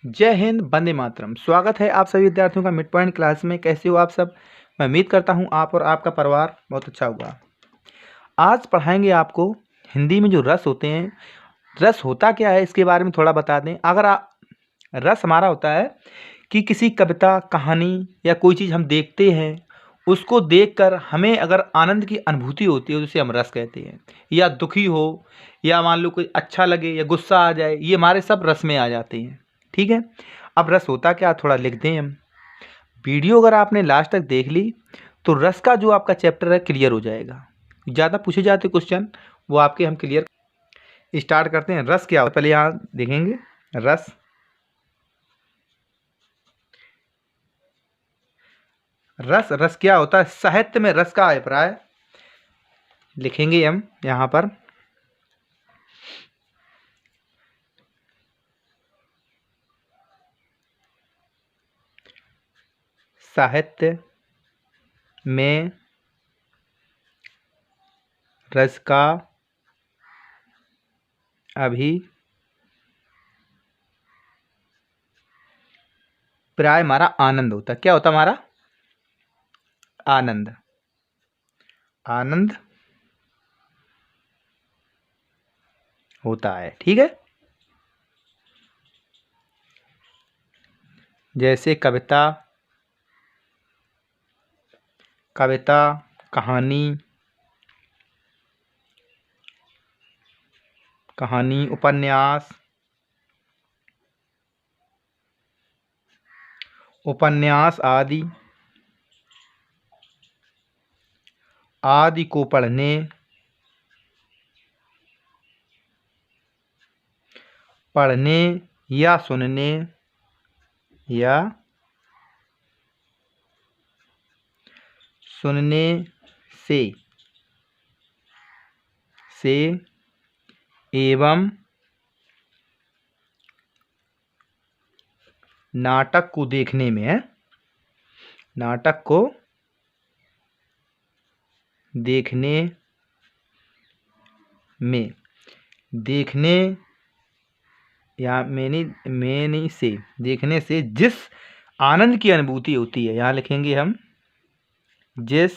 जय हिंद, वंदे मातरम। स्वागत है आप सभी विद्यार्थियों का मिड पॉइंट क्लास में। कैसे हो आप सब? मैं उम्मीद करता हूँ आप और आपका परिवार बहुत अच्छा होगा। आज पढ़ाएंगे आपको हिंदी में जो रस होते हैं। रस होता क्या है इसके बारे में थोड़ा बता दें। रस हमारा होता है कि किसी कविता, कहानी या कोई चीज़ हम देखते हैं, उसको देखकर हमें अगर आनंद की अनुभूति होती है तो उसे हम रस कहते हैं। या दुखी हो, या मान लो कोई अच्छा लगे या गुस्सा आ जाए, ये हमारे सब रस में आ जाते हैं। ठीक है, अब रस होता क्या थोड़ा लिख दें हम। वीडियो अगर आपने लास्ट तक देख ली तो रस का जो आपका चैप्टर है क्लियर हो जाएगा। ज़्यादा पूछे जाते क्वेश्चन वो आपके हम क्लियर स्टार्ट करते हैं। रस क्या होता है पहले यहाँ देखेंगे। रस रस रस क्या होता है? साहित्य में रस का अभिप्राय लिखेंगे हम यहाँ पर। साहित्य में रस का अभिप्राय हमारा आनंद होता है। क्या होता है हमारा? आनंद। आनंद होता है। ठीक है, जैसे कविता, कहानी, उपन्यास आदि को पढ़ने या सुनने से एवं नाटक को देखने में देखने से जिस आनंद की अनुभूति होती है, यहाँ लिखेंगे हम जिस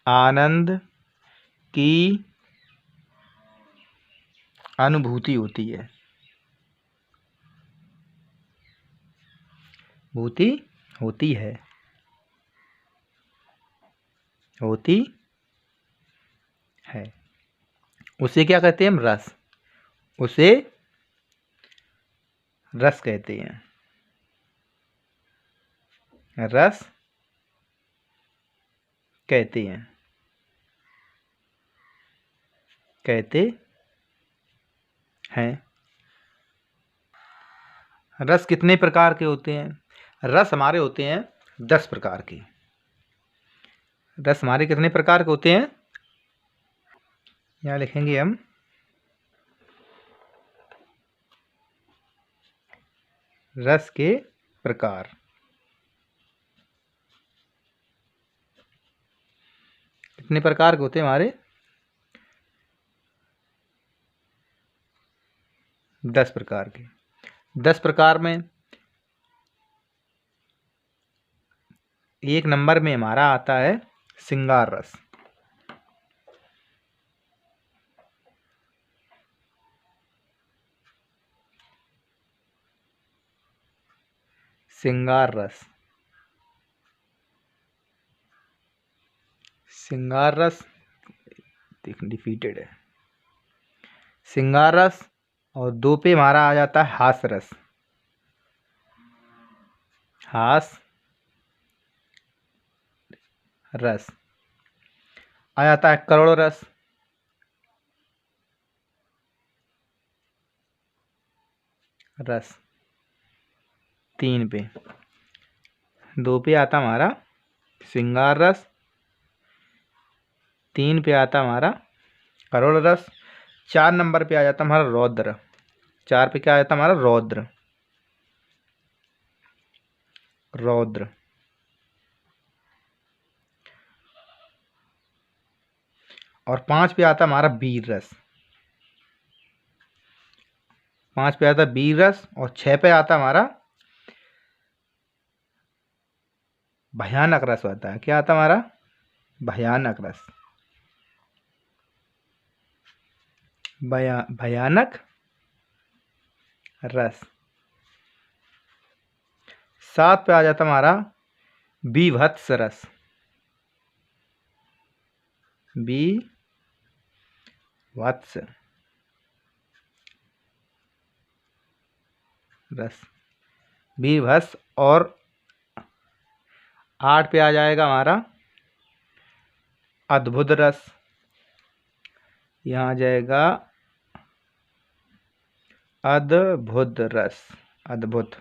आनंद की अनुभूति होती है, होती है उसे क्या कहते हैं हम? रस। उसे रस कहते हैं। रस कहते हैं। रस कितने प्रकार के होते हैं? रस हमारे होते हैं 10 प्रकार के। रस हमारे कितने प्रकार के होते हैं? यहाँ लिखेंगे हम रस के प्रकार। कितने प्रकार के होते हैं हमारे? 10 प्रकार के। 10 प्रकार में 1 नंबर में हमारा आता है श्रृंगार रस। श्रृंगार रस डिफीटेड है। श्रृंगार रस। और 2 पे हमारा आ जाता है हास रस। आ जाता है करुण रस 3 पे। 2 पे आता हमारा श्रृंगार रस, 3 पे आता हमारा करुण रस, 4 नंबर पे आ जाता हमारा रौद्र। 4 पे क्या आ जाता हमारा? रौद्र। और 5 पे आता हमारा वीर रस। 5 पे आता वीर रस और 6 पे आता हमारा भयानक रस आता है। क्या आता हमारा? भयानक रस। भयानक रस। 7 पे आ जाता हमारा बीभत्स रस। बीभत्स रस, बीभत्स। और 8 पे आ जाएगा हमारा अद्भुत रस। यहाँ आ जाएगा अद्भुत रस, अद्भुत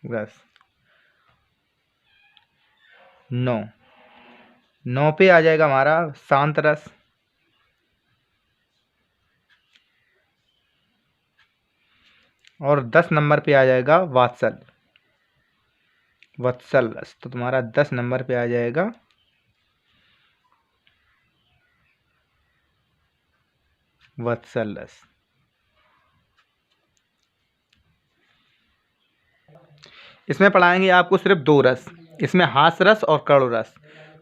रस। 9 पे आ जाएगा हमारा शांत रस। और 10 नंबर पे आ जाएगा वात्सल, वत्सल रस। तो तुम्हारा 10 नंबर पे आ जाएगा वत्सल रस। इसमें पढ़ाएंगे आपको सिर्फ 2 रस, इसमें हास रस और करुण रस।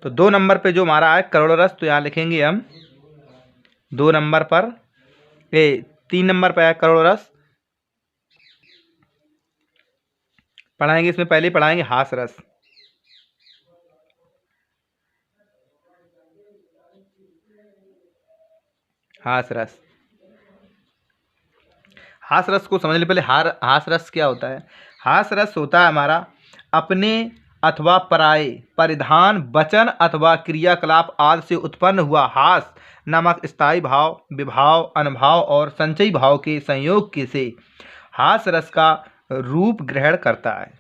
तो 2 नंबर पे जो हमारा है करुण रस, तो यहाँ लिखेंगे हम 2 नंबर पर 3 नंबर पे है करुण रस। पढ़ाएंगे इसमें पहले पढ़ाएंगे हास रस। हास रस, हास रस को समझने पहले हास रस क्या होता है? हास रस होता है हमारा अपने अथवा पराये परिधान वचन अथवा क्रियाकलाप आदि से उत्पन्न हुआ हास नामक स्थायी भाव, विभाव, अनुभाव और संचयी भाव के संयोग के से हास रस का रूप ग्रहण करता है।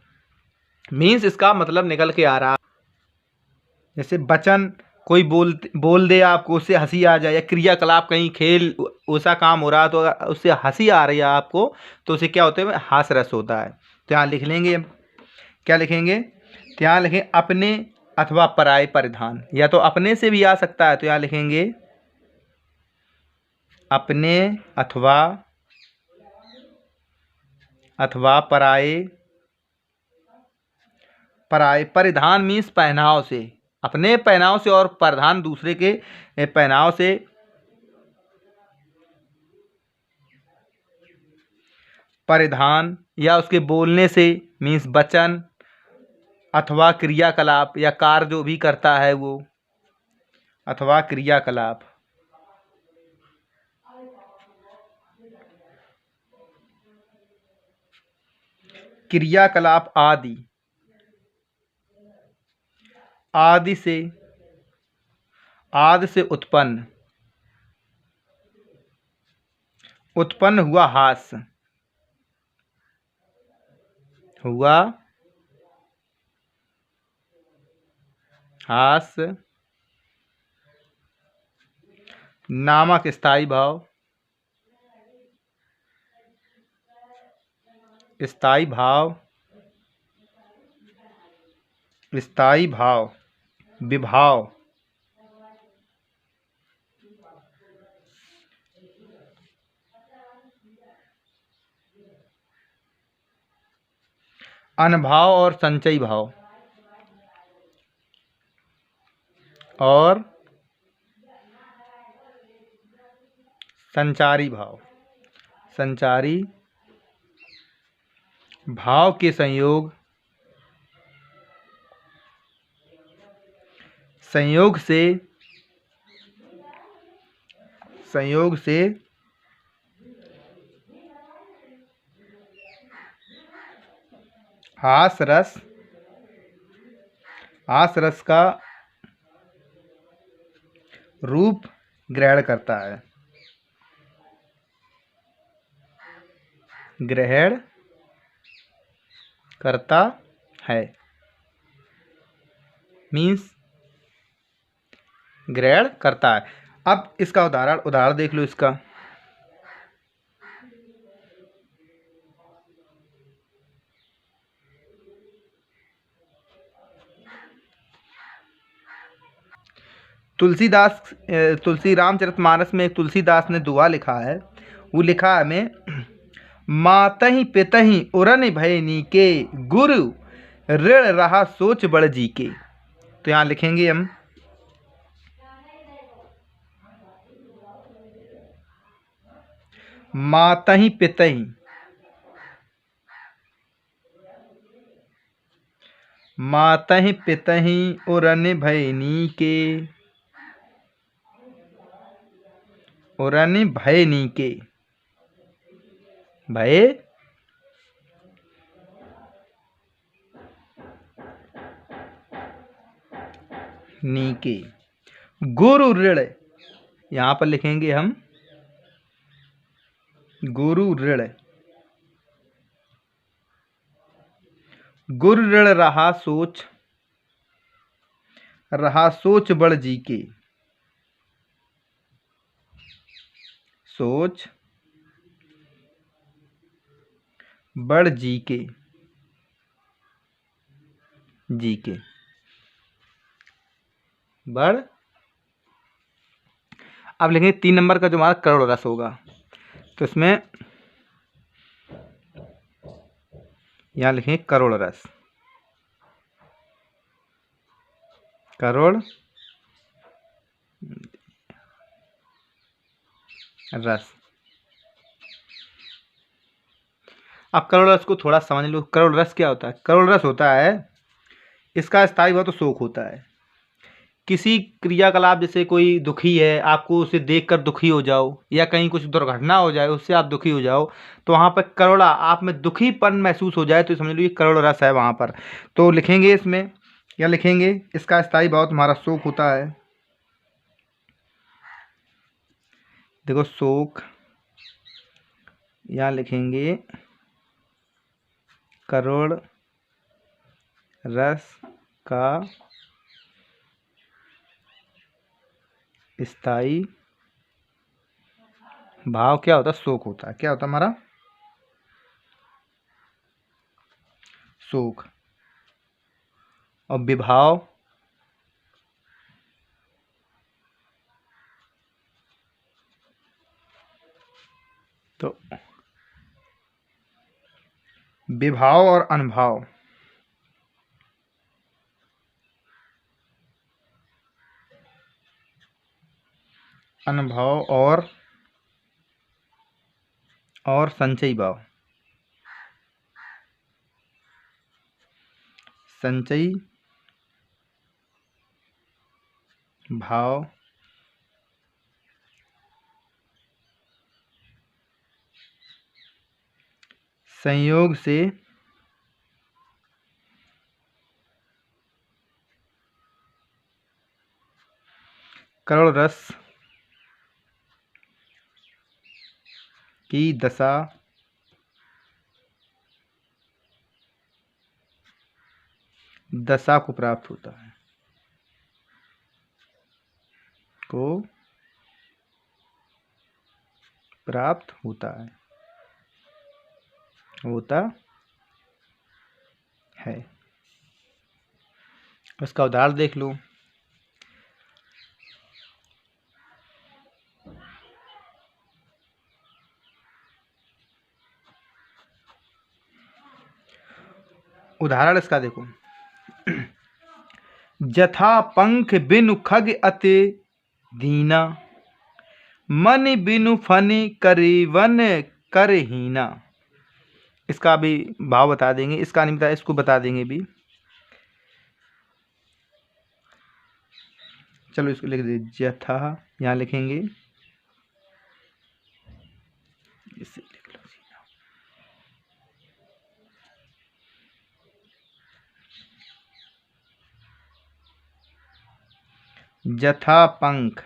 मीन्स इसका मतलब निकल के आ रहा, जैसे वचन कोई बोल दे आपको, उससे हंसी आ जाए, या क्रियाकलाप कहीं खेल ऐसा काम हो रहा है तो अगर उससे हंसी आ रही है आपको, तो उसे क्या होता है? हास रस होता है। तो यहाँ लिख लेंगे, क्या लिखेंगे? तो यहाँ लिखें अपने अथवा पराये परिधान, या तो अपने से भी आ सकता है, तो यहाँ लिखेंगे अपने अथवा पराये। पराये परिधान मीन्स पहनाव से, अपने पहनाव से, और परिधान दूसरे के पहनाव से। परिधान या उसके बोलने से मीन्स वचन अथवा क्रियाकलाप या कार्य जो भी करता है वो, अथवा क्रियाकलाप। क्रियाकलाप आदि, आदि से उत्पन्न हुआ हास, हुआ हास नामक स्थायी भाव, स्थायी भाव, स्थायी भाव, विभाव, अनुभाव और संचयी भाव, और संचारी भाव, संचारी भाव के संयोग से हास रस का रूप ग्रहण करता है, ग्रहण करता है। मीन्स ग्रहण करता है। अब इसका उदाहरण देख लो इसका। तुलसी रामचरितमानस में तुलसीदास ने दुआ लिखा है, वो लिखा है हमें, मातहि पितहि उरन भय नीके, गुरु ऋण रहा सोच बड़ जी के। तो यहाँ लिखेंगे हम, मातहि पितहि, मातहि पितहि उरन भय नीके, उरन भय नीके, भय नीके, गुरु ऋण, यहाँ पर लिखेंगे हम गुरु ऋण, गुरु ऋण रहा सोच बड़ जी के, सोच बड़ जी के, जी के, बड़। अब लिखेंगे 3 नंबर का जो हमारा करोड़ रस होगा, तो इसमें यहाँ लिखेंगे करोड़ रस, करोड़ रस। अब करोड़ रस को थोड़ा समझ लो। करोड़ रस क्या होता है? करोड़ रस होता है, इसका स्थायी हुआ तो शोक होता है। किसी क्रियाकलाप, जैसे कोई दुखी है, आपको उसे देखकर दुखी हो जाओ, या कहीं कुछ दुर्घटना हो जाए उससे आप दुखी हो जाओ, तो वहाँ पर करोड़ा आप में दुखीपन महसूस हो जाए, तो समझ लो ये करोड़ रस है वहाँ पर। तो लिखेंगे इसमें, क्या लिखेंगे, इसका स्थायी भाव तुम्हारा शोक होता है। देखो शोक, यहाँ लिखेंगे करोड़ रस का स्थायी भाव क्या होता है? शोक होता है। क्या होता है हमारा? शोक। और विभाव, तो विभाव और अनुभाव, अनुभाव और संचयी भाव, संचयी भाव संयोग से करोड़ रस की दशा को प्राप्त होता है, को प्राप्त होता है। इसका उदाहरण देख लो। उदाहरण इसका देखो, जथा पंख बिनु खग अति दीना, मन बिनु फनि करीवन करहीना। इसका भी भाव बता देंगे, इसका नहीं बताया, इसको बता देंगे भी। चलो इसको लिख दीजिए, जथा, यहाँ लिखेंगे, इसे लिख लो, जथा पंख,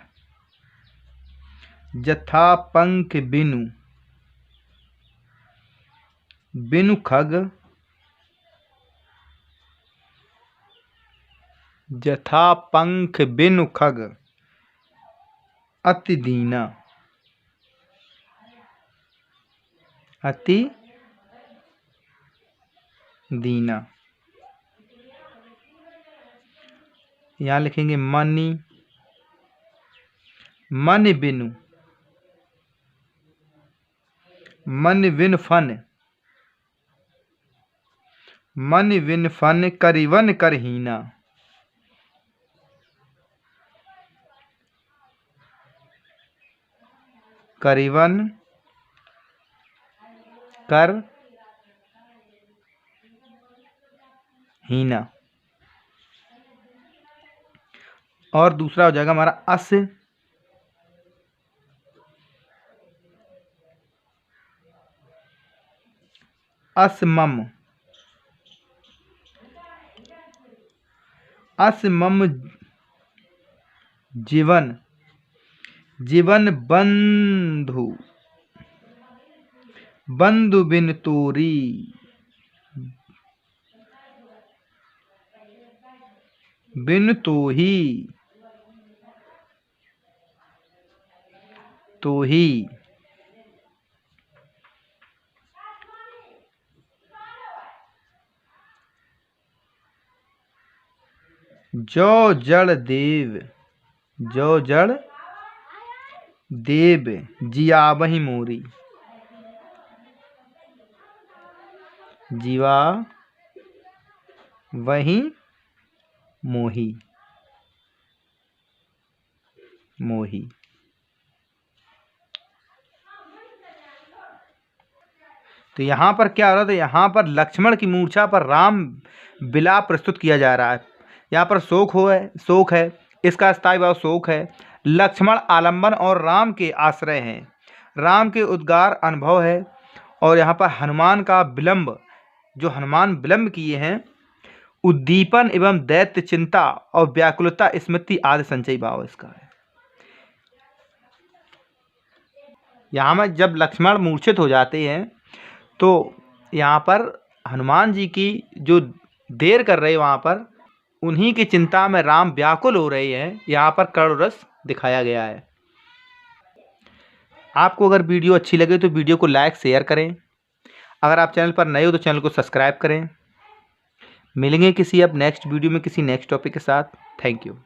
जथा पंख बिनु, बिनु खग, जथा पंख बिनु खग अति दीना, अति दीना। यहाँ लिखेंगे मनि, मन बिनु, मन विन फन, मन विन फन करिवन करहीना, करिवन कर हीना। और दूसरा हो जाएगा हमारा अस, असमम, असमम जीवन, जीवन बंधु, बंधु बिन तोरी, बिन तोही, तोही। जो जड़ देव, जो जड़ देव जियावहि मोरी, जीवा वही मोही, मोही। तो यहाँ पर क्या हो रहा था, यहाँ पर लक्ष्मण की मूर्छा पर राम विलाप प्रस्तुत किया जा रहा है। यहाँ पर शोक है, इसका स्थायी भाव शोक है। लक्ष्मण आलंबन और राम के आश्रय हैं, राम के उद्गार अनुभव है। और यहाँ पर हनुमान का विलंब, जो हनुमान विलंब किए हैं, उद्दीपन एवं दैत्य चिंता और व्याकुलता स्मृति आदि संचयी भाव इसका है। यहाँ में जब लक्ष्मण मूर्छित हो जाते हैं तो यहाँ पर हनुमान जी की जो देर कर रहे हैं, वहाँ पर उन्हीं की चिंता में राम व्याकुल हो रहे हैं। यहाँ पर करुण रस दिखाया गया है। आपको अगर वीडियो अच्छी लगे तो वीडियो को लाइक शेयर करें। अगर आप चैनल पर नए हो तो चैनल को सब्सक्राइब करें। मिलेंगे किसी अब नेक्स्ट वीडियो में किसी नेक्स्ट टॉपिक के साथ। Thank you.